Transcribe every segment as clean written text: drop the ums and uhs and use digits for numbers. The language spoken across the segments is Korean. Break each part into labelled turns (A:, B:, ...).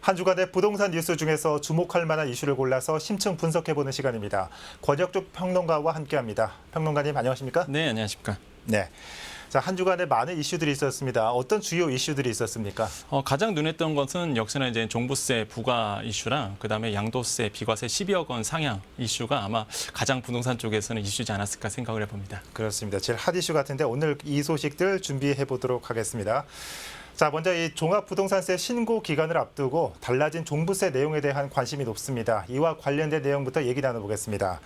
A: 한 주간의 부동산 뉴스 중에서 주목할 만한 이슈를 골라서 심층 분석해보는 시간입니다. 권혁중 평론가와 함께합니다. 평론가님 안녕하십니까?
B: 네, 안녕하십니까?
A: 네. 자, 한 주간에 많은 이슈들이 있었습니다. 어떤 주요 이슈들이 있었습니까?
B: 가장 눈에 띄는 것은 역시나 이제 종부세 부과 이슈랑 그다음에 양도세 비과세 12억 원 상향 이슈가 아마 가장 부동산 쪽에서는 이슈지 않았을까 생각을 해봅니다.
A: 그렇습니다. 제일 핫 이슈 같은데 오늘 이 소식들 준비해 보도록 하겠습니다. 자, 먼저 이 종합부동산세 신고 기간을 앞두고 달라진 종부세 내용에 대한 관심이 높습니다. 이와 관련된 내용부터 얘기 나눠보겠습니다.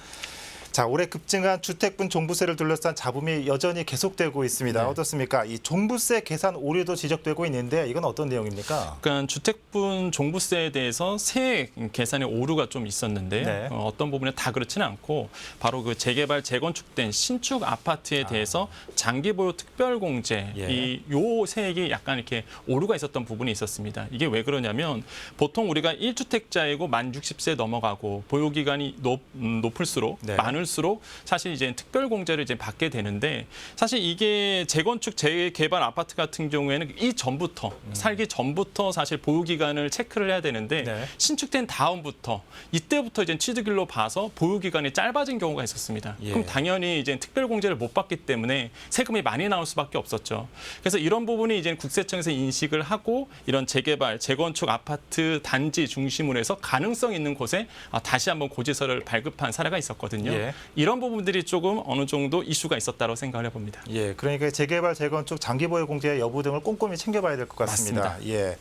A: 자, 올해 급증한 주택분 종부세를 둘러싼 잡음이 여전히 계속되고 있습니다.
B: 네.
A: 어떻습니까? 이 종부세 계산 오류도 지적되고 있는데 이건 어떤 내용입니까?
B: 그러니까 주택분 종부세에 대해서 세액 계산에 오류가 좀 있었는데
A: 네.
B: 어떤 부분에 다 그렇지는 않고 바로 그 재개발 재건축된 신축 아파트에 대해서 장기 보유 특별 공제
A: 예.
B: 요 세액이 약간 이렇게 오류가 있었던 부분이 있었습니다. 이게 왜 그러냐면 보통 우리가 1주택자이고 만 60세 넘어가고 보유 기간이 높을수록
A: 네.
B: 많을수록 사실 이제 특별 공제를 이제 받게 되는데 사실 이게 재건축 재개발 아파트 같은 경우에는 이 전부터 살기 전부터 사실 보유 기간을 체크를 해야 되는데
A: 네.
B: 신축된 다음부터 이때부터 이제 취득일로 봐서 보유 기간이 짧아진 경우가 있었습니다.
A: 예.
B: 그럼 당연히 이제 특별 공제를 못 받기 때문에 세금이 많이 나올 수밖에 없었죠. 그래서 이런 부분이 이제 국세청에서 인식을 하고 이런 재개발 재건축 아파트 단지 중심으로 해서 가능성 있는 곳에 다시 한번 고지서를 발급한 사례가 있었거든요.
A: 예.
B: 이런 부분들이 조금 어느 정도 이슈가 있었다고 생각을 해봅니다.
A: 예, 그러니까 재개발, 재건축, 장기 보유 공제 여부 등을 꼼꼼히 챙겨봐야 될 것 같습니다.
B: 맞습니다.
A: 예.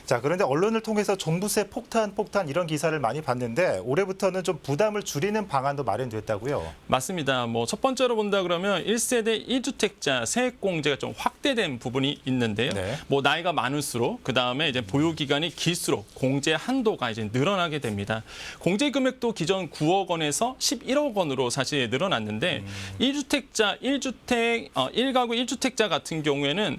A: 자, 그런데 언론을 통해서 종부세 폭탄 이런 기사를 많이 봤는데 올해부터는 좀 부담을 줄이는 방안도 마련됐다고요?
B: 맞습니다. 뭐 첫 번째로 본다 그러면 1세대 1주택자 세액 공제가 좀 확대된 부분이 있는데요.
A: 네.
B: 뭐 나이가 많을수록 그다음에 이제 보유 기간이 길수록 공제 한도가 이제 늘어나게 됩니다. 공제 금액도 기존 9억 원에서 11억 원으로 사실 늘어났는데 1주택자 1가구 1주택자 같은 경우에는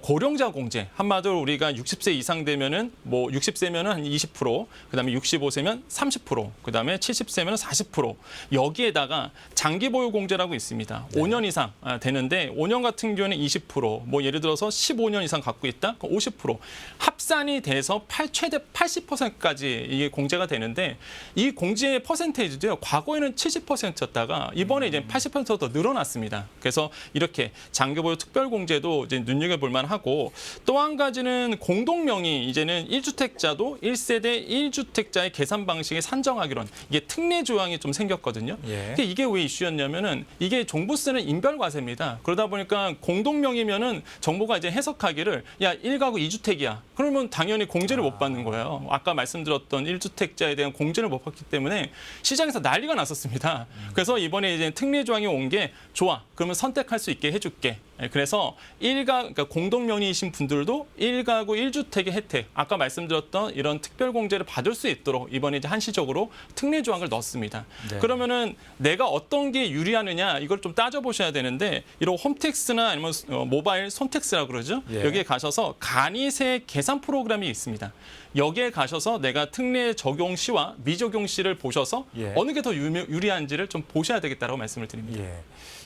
B: 고령자 공제 한마디로 우리가 60세 이상 되면은 뭐 60세면은 한 20%, 그다음에 65세면 30%, 그다음에 70세면은 40%. 여기에다가 장기 보유 공제라고 있습니다.
A: 네.
B: 5년 이상 되는데 5년 같은 경우에는 20%, 뭐 예를 들어서 15년 이상 갖고 있다, 그럼 50%. 합산이 돼서 최대 80%까지 이게 공제가 되는데 이 공제의 퍼센테이지도요. 과거에는 70%였다가 이번에 이제 80%더 늘어났습니다. 그래서 이렇게 장기 보유 특별 공제도 이제 눈여겨볼 만하고 또 한 가지는 공동명의 이제는 1주택자도 1세대 1주택자의 계산 방식에 산정하기로 이게 특례 조항이 좀 생겼거든요.
A: 예.
B: 이게 왜 이슈였냐면은 이게 종부세는 인별과세입니다. 그러다 보니까 공동명의면은 정부가 이제 해석하기를 야 1가구 2주택이야. 그러면 당연히 공제를 못 받는 거예요. 아까 말씀드렸던 1주택자에 대한 공제를 못 받기 때문에 시장에서 난리가 났었습니다. 그래서 이번에 이제 특례 조항이 온 게 좋아. 그러면 선택할 수 있게 해줄게. 그래서 그러니까 공동명의이신 분들도 1가구 1주택의 혜택, 아까 말씀드렸던 이런 특별 공제를 받을 수 있도록 이번에 이제 한시적으로 특례 조항을 넣습니다.
A: 네.
B: 그러면은 내가 어떤 게 유리하느냐 이걸 좀 따져보셔야 되는데 이런 홈택스나 아니면 모바일 손택스라고 그러죠.
A: 예.
B: 여기에 가셔서 간이세 계산 프로그램이 있습니다. 여기에 가셔서 내가 특례 적용 시와 미적용 시를 보셔서
A: 예.
B: 어느 게 더 유리한지를 좀 보셔야 되겠다고 말씀을 드립니다.
A: 예.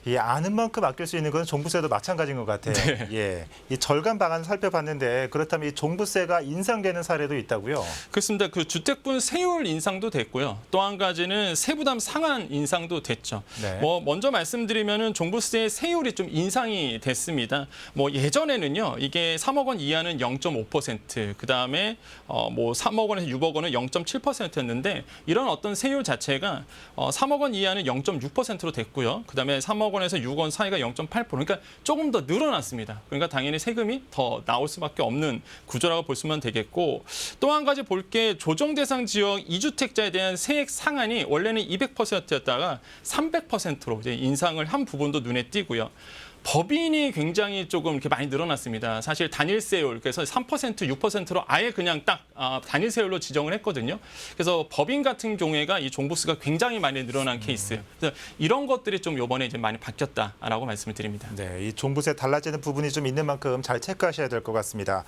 A: 이 아는 만큼 아낄 수 있는 건 종부세도 마찬가지인 것 같아요.
B: 네.
A: 예. 이 절감 방안을 살펴봤는데 그렇다면 이 종부세가 인상되는 사례도 있다고요?
B: 그렇습니다. 그 주택분 세율 인상도 됐고요. 또 한 가지는 세부담 상한 인상도 됐죠.
A: 네.
B: 뭐 먼저 말씀드리면은 종부세 세율이 좀 인상이 됐습니다. 뭐 예전에는요, 이게 3억 원 이하는 0.5%, 그 다음에 뭐 3억 원에서 6억 원은 0.7%였는데 이런 어떤 세율 자체가 3억 원 이하는 0.6%로 됐고요. 그 다음에 3억 원에서 6억 원 사이가 0.8%. 그러니까 조금 더 늘어났습니다. 그러니까 당연히 세금이 더 나올 수밖에 없는 구조라고 볼 수만 되겠고 또 한 가지 볼 게 조정 대상 지역 2주택자에 대한 세액 상한이 원래는 200%였다가 300%로 이제 인상을 한 부분도 눈에 띄고요. 법인이 굉장히 조금 이렇게 많이 늘어났습니다. 사실 단일세율, 그래서 3%, 6%로 아예 그냥 딱 단일세율로 지정을 했거든요. 그래서 법인 같은 경우에가 이 종부세가 굉장히 많이 늘어난 케이스. 그래서 이런 것들이 좀 이번에 이제 많이 바뀌었다라고 말씀을 드립니다.
A: 네, 이 종부세 달라지는 부분이 좀 있는 만큼 잘 체크하셔야 될 것 같습니다.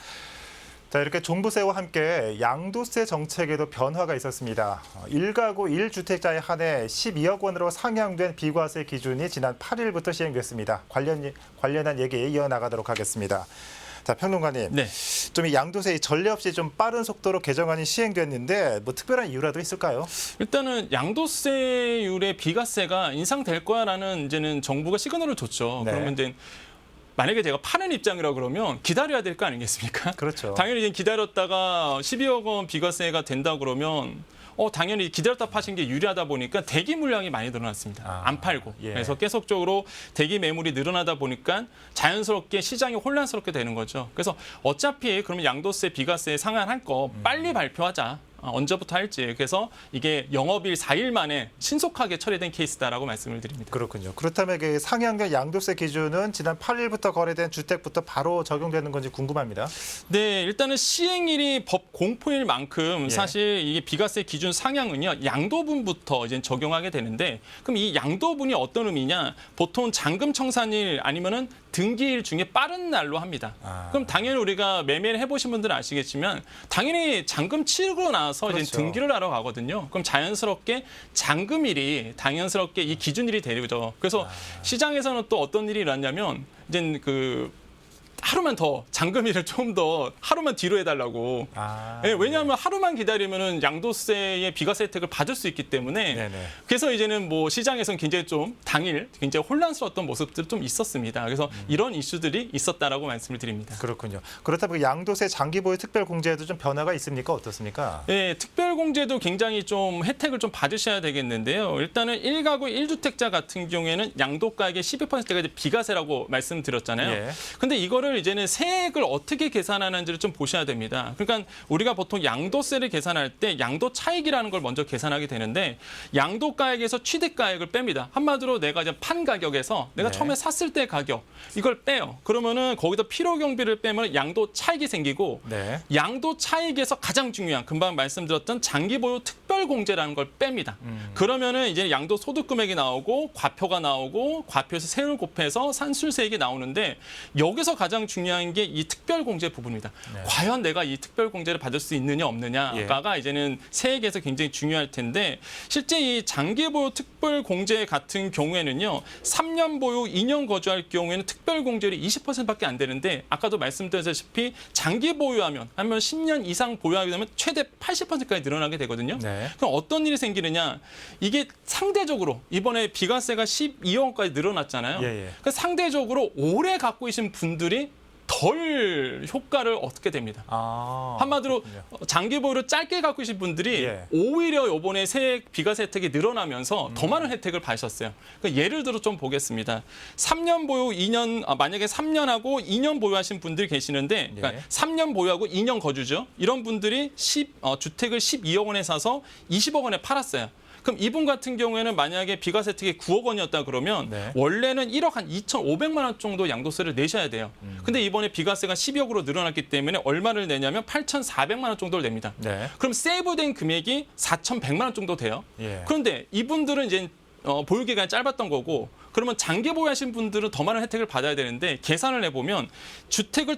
A: 자, 이렇게 종부세와 함께 양도세 정책에도 변화가 있었습니다. 1가구 1주택자에 한해 12억 원으로 상향된 비과세 기준이 지난 8일부터 시행됐습니다. 관련한 얘기 이어나가도록 하겠습니다. 자, 평론가님.
B: 네.
A: 좀 이 양도세 이 전례 없이 좀 빠른 속도로 개정안이 시행됐는데 뭐 특별한 이유라도 있을까요?
B: 일단은 양도세율의 비과세가 인상될 거야라는 이제는 정부가 시그널을 줬죠.
A: 네.
B: 그러면 이제 만약에 제가 파는 입장이라 그러면 기다려야 될 거 아니겠습니까?
A: 그렇죠.
B: 당연히 이제 기다렸다가 12억 원 비과세가 된다 그러면 당연히 기다렸다 파신 게 유리하다 보니까 대기 물량이 많이 늘어났습니다. 안 팔고.
A: 예.
B: 그래서 계속적으로 대기 매물이 늘어나다 보니까 자연스럽게 시장이 혼란스럽게 되는 거죠. 그래서 어차피 그러면 양도세, 비과세 상한할 거 빨리 발표하자. 언제부터 할지. 그래서 이게 영업일 4일 만에 신속하게 처리된 케이스다라고 말씀을 드립니다.
A: 그렇군요. 그렇다면 그 상향된 양도세 기준은 지난 8일부터 거래된 주택부터 바로 적용되는 건지 궁금합니다.
B: 네, 일단은 시행일이 법 공포일 만큼
A: 예.
B: 사실 이게 비과세 기준 상향은요, 양도분부터 이제 적용하게 되는데, 그럼 이 양도분이 어떤 의미냐? 보통 잔금 청산일 아니면은 등기일 중에 빠른 날로 합니다. 그럼 당연히 우리가 매매를 해보신 분들은 아시겠지만 당연히 잔금 치르고 나서
A: 그렇죠.
B: 이제 등기를 하러 가거든요. 그럼 자연스럽게 잔금일이 당연스럽게 이 기준일이 되죠. 그래서 시장에서는 또 어떤 일이 일어났냐면 이제 하루만 더 잔금일을 좀 더 하루만 뒤로 해달라고. 예, 왜냐하면 하루만 기다리면은 양도세의 비과세 혜택을 받을 수 있기 때문에.
A: 네네.
B: 그래서 이제는 뭐 시장에서는 굉장히 좀 당일 굉장히 혼란스러웠던 모습들이 좀 있었습니다. 그래서 이런 이슈들이 있었다라고 말씀을 드립니다.
A: 그렇군요. 그렇다면 그 양도세 장기 보유 특별 공제에도 좀 변화가 있습니까? 어떻습니까?
B: 네, 특별공제도 굉장히 좀 혜택을 좀 받으셔야 되겠는데요. 일단은 1가구 1주택자 같은 경우에는 양도가액의 12%가 이제 비과세라고 말씀드렸잖아요.
A: 예.
B: 근데 이거를 이제는 세액을 어떻게 계산하는지를 좀 보셔야 됩니다. 그러니까 우리가 보통 양도세를 계산할 때 양도 차익이라는 걸 먼저 계산하게 되는데 양도가액에서 취득가액을 뺍니다. 한마디로 내가 이제 판 가격에서 내가
A: 네.
B: 처음에 샀을 때 가격 이걸 빼요. 그러면은 거기다 필요 경비를 빼면 양도 차익이 생기고
A: 네.
B: 양도 차익에서 가장 중요한 금방 말씀드렸던 장기 보유 특별 공제라는 걸 뺍니다. 그러면은 이제 양도 소득 금액이 나오고 과표가 나오고 과표에서 세율 곱해서 산술세액이 나오는데 여기서 가장 중요한 게 이 특별 공제 부분입니다.
A: 네.
B: 과연 내가 이 특별 공제를 받을 수 있느냐 없느냐가 이제는 세액에서 굉장히 중요할 텐데 실제 이 장기 보유 특별 공제 같은 경우에는요. 3년 보유 2년 거주할 경우에는 특별 공제율이 20%밖에 안 되는데 아까도 말씀드렸다시피 장기 보유하면 아니면 10년 이상 보유하게 되면 최대 80%까지 늘어나게 되거든요.
A: 네.
B: 그럼 어떤 일이 생기느냐? 이게 상대적으로 이번에 비과세가 12억 원까지 늘어났잖아요.
A: 예, 예.
B: 그러니까 상대적으로 오래 갖고 계신 분들이 덜 효과를 얻게 됩니다. 한마디로
A: 그렇군요.
B: 장기 보유를 짧게 갖고 계신 분들이
A: 예.
B: 오히려 이번에 세액 비과세 혜택이 늘어나면서 더 많은 혜택을 받으셨어요. 그러니까 예를 들어 좀 보겠습니다. 3년 보유 2년 만약에 3년하고 2년 보유하신 분들이 계시는데 그러니까
A: 예.
B: 3년 보유하고 2년 거주죠. 이런 분들이 주택을 12억 원에 사서 20억 원에 팔았어요. 그럼 이분 같은 경우에는 만약에 비과세 혜택이 9억 원이었다 그러면
A: 네.
B: 원래는 1억 한 2,500만 원 정도 양도세를 내셔야 돼요. 근데 이번에 비과세가 12억으로 늘어났기 때문에 얼마를 내냐면 8,400만 원 정도를 냅니다.
A: 네.
B: 그럼 세이브된 금액이 4,100만 원 정도 돼요.
A: 예.
B: 그런데 이분들은 이제 보유 기간이 짧았던 거고 그러면 장기 보유하신 분들은 더 많은 혜택을 받아야 되는데 계산을 해보면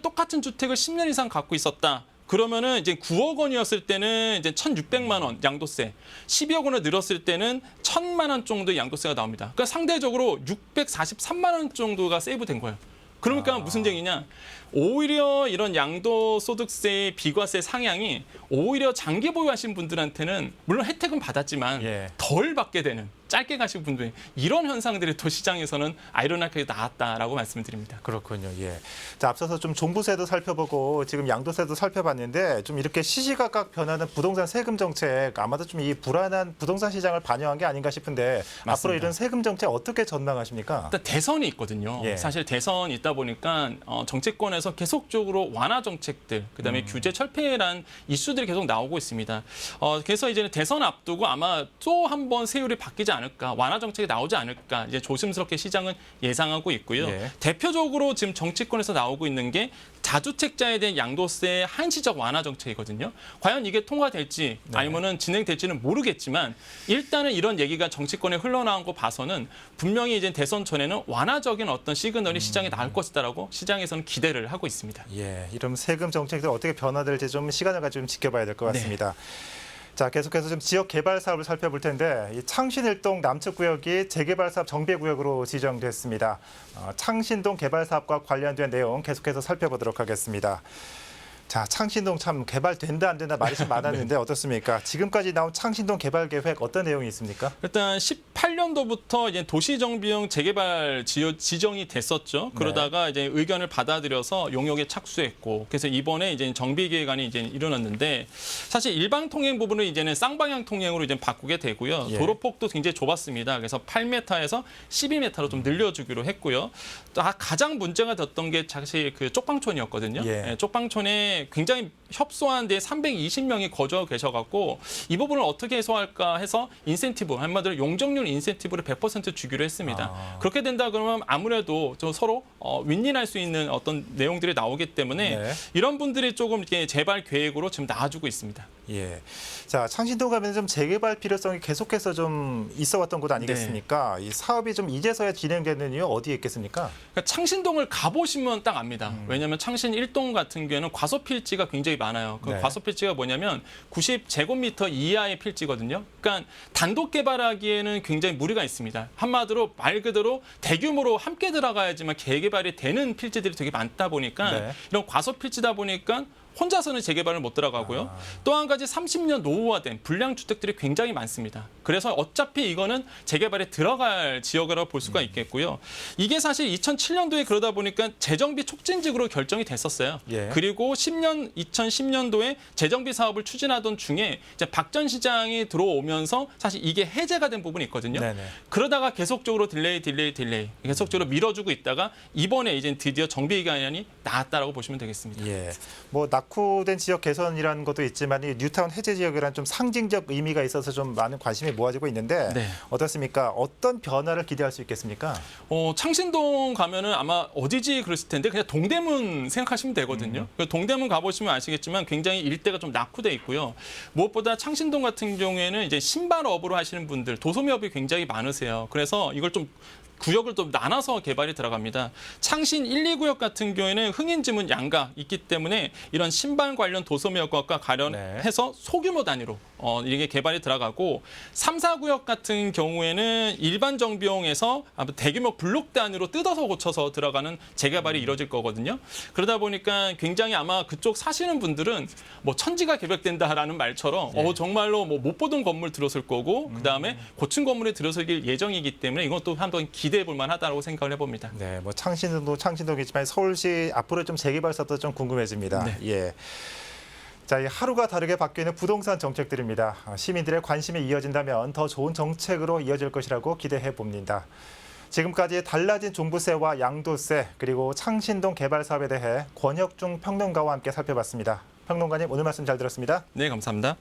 B: 똑같은 주택을 10년 이상 갖고 있었다. 그러면은 이제 9억 원이었을 때는 이제 1,600만 원 양도세, 12억 원을 늘었을 때는 1,000만 원 정도의 양도세가 나옵니다. 그러니까 상대적으로 643만 원 정도가 세이브된 거예요. 그러니까 무슨 얘기냐? 오히려 이런 양도소득세의 비과세 상향이 오히려 장기 보유하신 분들한테는 물론 혜택은 받았지만
A: 예.
B: 덜 받게 되는 짧게 가신 분들 이런 현상들이 또 시장에서는 아이러니하게 나왔다라고 말씀드립니다.
A: 그렇군요. 예. 자, 앞서서 좀 종부세도 살펴보고 지금 양도세도 살펴봤는데 좀 이렇게 시시각각 변하는 부동산 세금 정책 아마도 좀 이 불안한 부동산 시장을 반영한 게 아닌가 싶은데
B: 맞습니다.
A: 앞으로 이런 세금 정책 어떻게 전망하십니까?
B: 일단 대선이 있거든요.
A: 예.
B: 사실 대선이 있다 보니까 정치권에서 계속적으로 완화 정책들, 그다음에 규제 철폐란 이슈들이 계속 나오고 있습니다. 그래서 이제는 대선 앞두고 아마 또 한 번 세율이 바뀌지 않을까, 완화 정책이 나오지 않을까 이제 조심스럽게 시장은 예상하고 있고요.
A: 예.
B: 대표적으로 지금 정치권에서 나오고 있는 게 다주택자에 대한 양도세 한시적 완화 정책이거든요. 과연 이게 통과될지
A: 네.
B: 아니면은 진행될지는 모르겠지만 일단은 이런 얘기가 정치권에 흘러나온 거 봐서는 분명히 이제 대선 전에는 완화적인 어떤 시그널이 시장에 나올 것이다라고 시장에서는 기대를 하고 있습니다.
A: 예, 이런 세금 정책들 어떻게 변화될지 좀 시간을 가지고 좀 지켜봐야 될 것 같습니다. 자, 계속해서 좀 지역 개발 사업을 살펴볼 텐데 이 창신일동 남측 구역이 재개발 사업 정비 구역으로 지정됐습니다. 창신동 개발 사업과 관련된 내용 계속해서 살펴보도록 하겠습니다. 자, 창신동 참 개발된다 안 된다 말이 좀 많았는데 어떻습니까? 지금까지 나온 창신동 개발 계획 어떤 내용이 있습니까?
B: 일단 18년도부터 이제 도시정비용 재개발 지정이 됐었죠. 그러다가 이제 의견을 받아들여서 용역에 착수했고, 그래서 이번에 이제 정비계획안이 이제 일어났는데, 사실 일방 통행 부분을 이제는 쌍방향 통행으로 이제 바꾸게 되고요.
A: 예.
B: 도로폭도 굉장히 좁았습니다. 그래서 8m에서 12m로 좀 늘려주기로 했고요. 또 가장 문제가 됐던 게 사실 그 쪽방촌이었거든요.
A: 예.
B: 쪽방촌에 굉장히 협소한 데 320명이 거주하고 계셔갖고 이 부분을 어떻게 해소할까 해서 인센티브, 한마디로 용적률 인센티브를 100% 주기로 했습니다. 그렇게 된다 그러면 아무래도 좀 서로 윈윈할 수 있는 어떤 내용들이 나오기 때문에
A: 네.
B: 이런 분들이 조금 이렇게 재발 계획으로 지금 나와주고 있습니다.
A: 예. 자, 창신동 가면 좀 재개발 필요성이 계속해서 좀 있어왔던 곳 아니겠습니까? 이 사업이 좀 이제서야 진행되는 이유 어디에 있겠습니까?
B: 그러니까 창신동을 가보시면 딱 압니다. 왜냐하면 창신 1동 같은 경우에는 과소 필지가 굉장히 많아요. 그
A: 네.
B: 과소 필지가 뭐냐면 90제곱미터 이하의 필지거든요. 그러니까 단독 개발하기에는 굉장히 무리가 있습니다. 한마디로 말 그대로 대규모로 함께 들어가야지만 재개발이 되는 필지들이 되게 많다 보니까
A: 네.
B: 이런 과소 필지다 보니까 혼자서는 재개발을 못 들어가고요. 또 한 가지 30년 노후화된 불량 주택들이 굉장히 많습니다. 그래서 어차피 이거는 재개발에 들어갈 지역이라고 볼 수가 있겠고요. 이게 사실 2007년도에 그러다 보니까 재정비 촉진직으로 결정이 됐었어요.
A: 예.
B: 그리고 2010년도에 재정비 사업을 추진하던 중에 이제 박 전 시장이 들어오면서 사실 이게 해제가 된 부분이 있거든요.
A: 네네.
B: 그러다가 계속적으로 딜레이 계속적으로 밀어주고 있다가 이번에 이제 드디어 정비 기간이 나왔다라고 보시면 되겠습니다.
A: 예. 뭐 낙후된 지역 개선이라는 것도 있지만 이 뉴타운 해제 지역이라는 좀 상징적 의미가 있어서 좀 많은 관심이 모아지고 있는데
B: 네.
A: 어떻습니까? 어떤 변화를 기대할 수 있겠습니까?
B: 창신동 가면은 아마 어디지 그랬을 텐데 그냥 동대문 생각하시면 되거든요. 동대문 가보시면 아시겠지만 굉장히 일대가 좀 낙후돼 있고요. 무엇보다 창신동 같은 경우에는 이제 신발업으로 하시는 분들, 도소매업이 굉장히 많으세요. 그래서 이걸 좀 구역을 좀 나눠서 개발이 들어갑니다. 창신 1, 2구역 같은 경우에는 흥인지문 양가 있기 때문에 이런 신발 관련 도소매업과 관련해서 소규모 단위로 이게 개발이 들어가고 3, 4구역 같은 경우에는 일반 정비용에서 대규모 블록 단위로 뜯어서 고쳐서 들어가는 재개발이 이루어질 거거든요. 그러다 보니까 굉장히 아마 그쪽 사시는 분들은 뭐 천지가 개벽된다라는 말처럼 정말로 뭐 못 보던 건물 들어설 거고 그다음에 고층 건물에 들어설 예정이기 때문에 이것도 한번 기대해 볼 만하다고 생각을 해봅니다.
A: 네, 뭐 창신동도 창신동이지만 서울시 앞으로 좀 재개발 사업도 좀 궁금해집니다.
B: 네.
A: 예. 자, 이 하루가 다르게 바뀌는 부동산 정책들입니다. 시민들의 관심이 이어진다면 더 좋은 정책으로 이어질 것이라고 기대해 봅니다. 지금까지 달라진 종부세와 양도세 그리고 창신동 개발 사업에 대해 권혁중 평론가와 함께 살펴봤습니다. 평론가님 오늘 말씀 잘 들었습니다.
B: 네, 감사합니다.